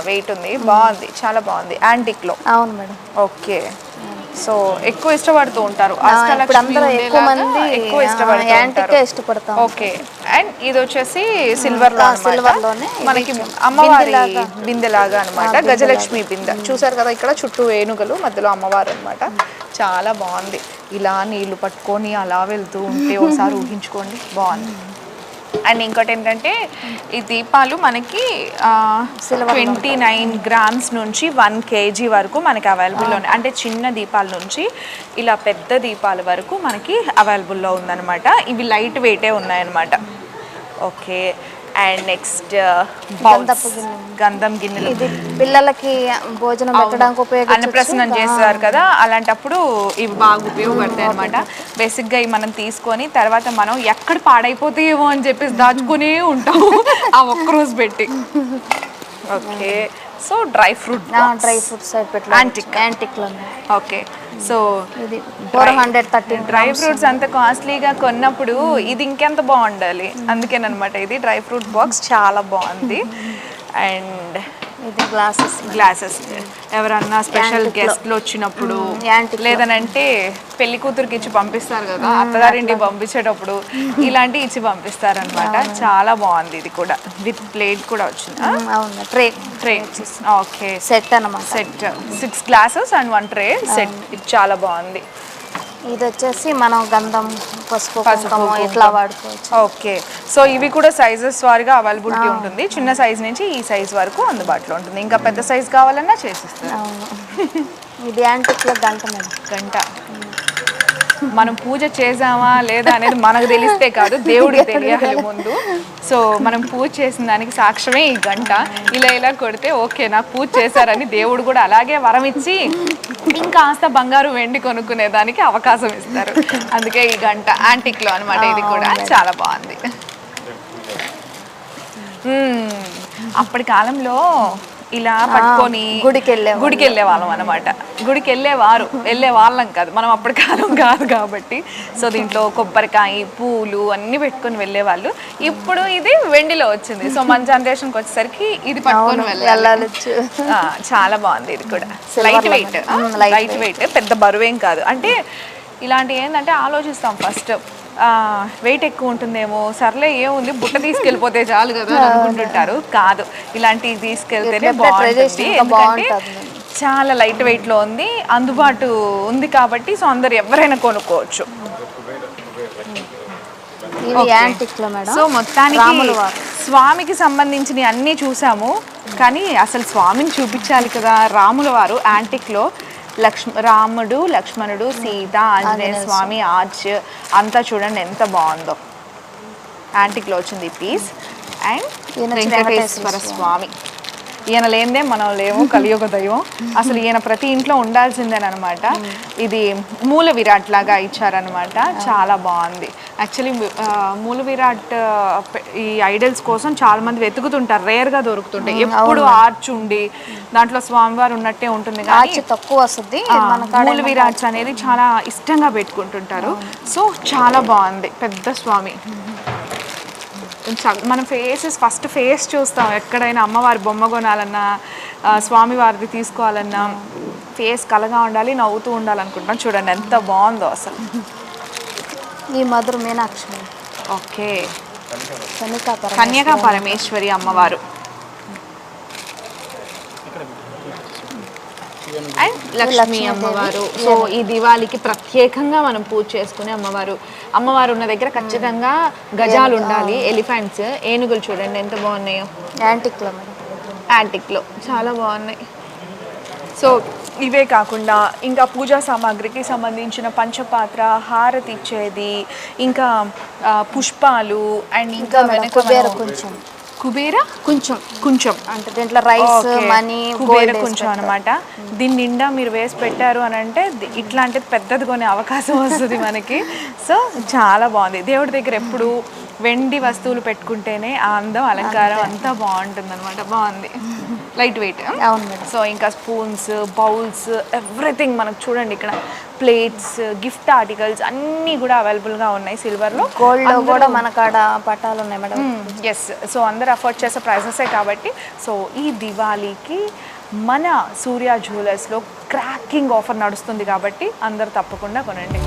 Wait ఉంది, బాగుంది, చాలా బాగుంది. యాంటిక్ లో. అవును మేడం. ఓకే, సో ఎక్కువ ఇష్టపడుతూ ఉంటారు, ఎక్కువ ఇష్టపడతాం. ఓకే, అండ్ ఇది వచ్చేసి సిల్వర్ లోనే మనకి అమ్మవారి బిందెలాగా అనమాట, గజలక్ష్మి బిందె. చూసారు కదా ఇక్కడ చుట్టూ ఏనుగలు, మధ్యలో అమ్మవారు అనమాట. చాలా బాగుంది. ఇలా నీళ్లు పట్టుకొని అలా వెళ్తూ ఉంటే ఒకసారి ఊహించుకోండి, బాగుంది. అండ్ ఇంకోటి ఏంటంటే ఈ దీపాలు మనకి 29 గ్రామ్స్ నుంచి 1 kg వరకు మనకి అవైలబుల్లో ఉన్నాయి. అంటే చిన్న దీపాల నుంచి ఇలా పెద్ద దీపాల వరకు మనకి అవైలబుల్లో ఉందన్నమాట. ఇవి లైట్ వెయిటే ఉన్నాయన్నమాట. ఓకే, అండ్ నెక్స్ట్ గంధం గిన్నెలు, ఇది పిల్లలకి భోజనం పెట్టడానికి ఉపయోగించవచ్చు, అన్నప్రసన్నం చేస్తారు కదా, అలాంటప్పుడు ఇవి బాగా ఉపయోగపడతాయి అనమాట. బేసిక్గా ఇవి మనం తీసుకొని తర్వాత మనం ఎక్కడ పాడైపోతాయేమో అని చెప్పేసి దాచుకునే ఉంటాము ఆ ఒక్కరోజు పెట్టి. Okay, so dry fruits antique లో. ఓకే, సో ఇది 413 డ్రై ఫ్రూట్స్ అంత కాస్ట్లీగా కొన్నప్పుడు ఇది ఇంకెంత బాగుండాలి. అందుకేనమాట ఇది డ్రై ఫ్రూట్ బాక్స్ చాలా బాగుంది. అండ్ ఇది గ్లాసెస్ ఎవరన్నా స్పెషల్ గెస్ట్లు వచ్చినప్పుడు, లేదనంటే పెళ్లి కూతురికి ఇచ్చి పంపిస్తారు కదా, అత్తగారింటికి పంపించేటప్పుడు ఇలాంటివి ఇచ్చి పంపిస్తారనమాట. చాలా బాగుంది. ఇది కూడా విత్ ప్లేట్ కూడా వచ్చింది. ట్రే ఓకే, సెట్ అన్నమాట. Set 6 glasses and 1 tray set. ఇది చాలా బాగుంది. ఇది వచ్చేసి మనం గంధం, పసుపు ఇట్లా వాడుకోవచ్చు. ఓకే, సో ఇవి కూడా సైజెస్ వారిగా అవైలబిలిటీ ఉంటుంది. చిన్న సైజ్ నుంచి ఈ సైజ్ వరకు అందుబాటులో ఉంటుంది. ఇంకా పెద్ద సైజ్ కావాలన్నా చేసిస్తారు. ఇది యాంటిక్ లో గంట. మనం పూజ చేసామా లేదా అనేది మనకు తెలిస్తే కాదు, దేవుడికి తెలియాలి ముందు. సో మనం పూజ చేసిన దానికి సాక్ష్యమే ఈ గంట. ఇలా కొడితే ఓకే, నాకు పూజ చేశారని దేవుడు కూడా అలాగే వరం ఇచ్చి ఇంకాస్త బంగారు వెండి కొనుక్కునే దానికి అవకాశం ఇస్తారు. అందుకే ఈ గంట యాంటిక్ లో అనమాట. ఇది కూడా చాలా బాగుంది. అప్పటి కాలంలో ఇలా పట్టుకొని గుడికి వెళ్ళే వాళ్ళం అనమాట. గుడికి వెళ్ళే వాళ్ళం కాదు, మనం అప్పటి కాలం కాదు కాబట్టి. సో దీంట్లో కొబ్బరికాయ, పూలు అన్ని పెట్టుకొని వెళ్ళే వాళ్ళు. ఇప్పుడు ఇది వెండిలో వచ్చింది. సో మన జనరేషన్కి వచ్చేసరికి ఇది పట్టుకొని వెళ్ళచ్చు. చాలా బాగుంది. ఇది కూడా లైట్ వెయిట్, పెద్ద బరువేం కాదు. అంటే ఇలాంటి ఏంటంటే ఆలోచిస్తాం ఫస్ట్, వెయిట్ ఎక్కువ ఉంటుందేమో, సర్లే ఏముంది బుట్ట తీసుకెళ్ళిపోతే చాలు కదా అనుకుంటుంటారు. కాదు, ఇలాంటివి తీసుకెళ్తేనే బాగుంటుంది. ఎందుకంటే చాలా లైట్ వెయిట్లో ఉంది, అందుబాటు ఉంది కాబట్టి సో అందరు ఎవరైనా కొనుక్కోవచ్చు. సో మొత్తానికి స్వామికి సంబంధించిన అన్నీ చూసాము, కానీ అసలు స్వామిని చూపించాలి కదా. రాముల వారు యాంటిక్లో రాముడు, లక్ష్మణుడు, సీత, ఆంజనేయ స్వామి ఆర్చ్ అంతా చూడండి ఎంత బాగుందో. యాంటిక్లో వచ్చింది ఈ పీస్. అండ్ వెంకటేశ్వర స్వామి, ఈయన లేనిదే మనం లేము, కలియుగ దైవం. అసలు ఈయన ప్రతి ఇంట్లో ఉండాల్సిందేనమాట. ఇది మూల విరాట్ లాగా ఇచ్చారనమాట. చాలా బాగుంది. యాక్చువల్లీ మూల విరాట్ ఈ ఐడల్స్ కోసం చాలా మంది వెతుకుతుంటారు, రేర్గా దొరుకుతుంటాయి. ఎప్పుడు ఆర్చ్ ఉండి దాంట్లో స్వామివారు ఉన్నట్టే ఉంటుంది, కానీ తక్కువ వస్తుంది. మూల విరాట్స్ అనేది చాలా ఇష్టంగా పెట్టుకుంటుంటారు. సో చాలా బాగుంది. పెద్ద స్వామి. మనం ఫస్ట్ ఫేస్ చూస్తాం ఎక్కడైనా. అమ్మవారి బొమ్మ కొనాలన్నా, స్వామివారిది తీసుకోవాలన్నా ఫేస్ కలగా ఉండాలి, నవ్వుతూ ఉండాలనుకుంటాం. చూడండి ఎంత బాగుందో అసలు. ఈ మధుర మీనాక్షి. ఓకే, కన్యకా పరమేశ్వరి అమ్మవారు. అండ్ లక్ష్మీ అమ్మవారు. సో ఈ దివాళీకి ప్రత్యేకంగా మనం పూజ చేసుకునే అమ్మవారు ఉన్న దగ్గర ఖచ్చితంగా గజాలు ఉండాలి, ఎలిఫెంట్స్, ఏనుగులు. చూడండి ఎంత బాగున్నాయో. యాంటిక్లో చాలా బాగున్నాయి. సో ఇవే కాకుండా ఇంకా పూజా సామాగ్రికి సంబంధించిన పంచపాత్ర, హారతి ఇచ్చేది, ఇంకా పుష్పాలు, అండ్ ఇంకా కుబేర కొంచెం అంటే దీంట్లో రైస్, మనీ, కుబేర కొంచెం అనమాట. దీని నిండా మీరు వేసి పెట్టారు అని అంటే ఇట్లాంటిది పెద్దది కొనే అవకాశం వస్తుంది మనకి. సో చాలా బాగుంది. దేవుడి దగ్గర ఎప్పుడు వెండి వస్తువులు పెట్టుకుంటేనే ఆ అందం, అలంకారం అంతా బాగుంటుంది అనమాట. బాగుంది, లైట్ వెయిట్. సో ఇంకా స్పూన్స్, బౌల్స్, ఎవ్రీథింగ్ మనకు చూడండి ఇక్కడ ప్లేట్స్, గిఫ్ట్ ఆర్టికల్స్ అన్నీ కూడా అవైలబుల్గా ఉన్నాయి సిల్వర్లో. గోల్డ్లో కూడా మన కాడ పట్టాలు ఉన్నాయి మేడం. ఎస్, సో అందరు అఫోర్డ్ చేసే ప్రైసెసే కాబట్టి సో ఈ దివాళీకి మన సూర్య జ్యువెలర్స్లో క్రాకింగ్ ఆఫర్ నడుస్తుంది కాబట్టి అందరు తప్పకుండా కొనండి.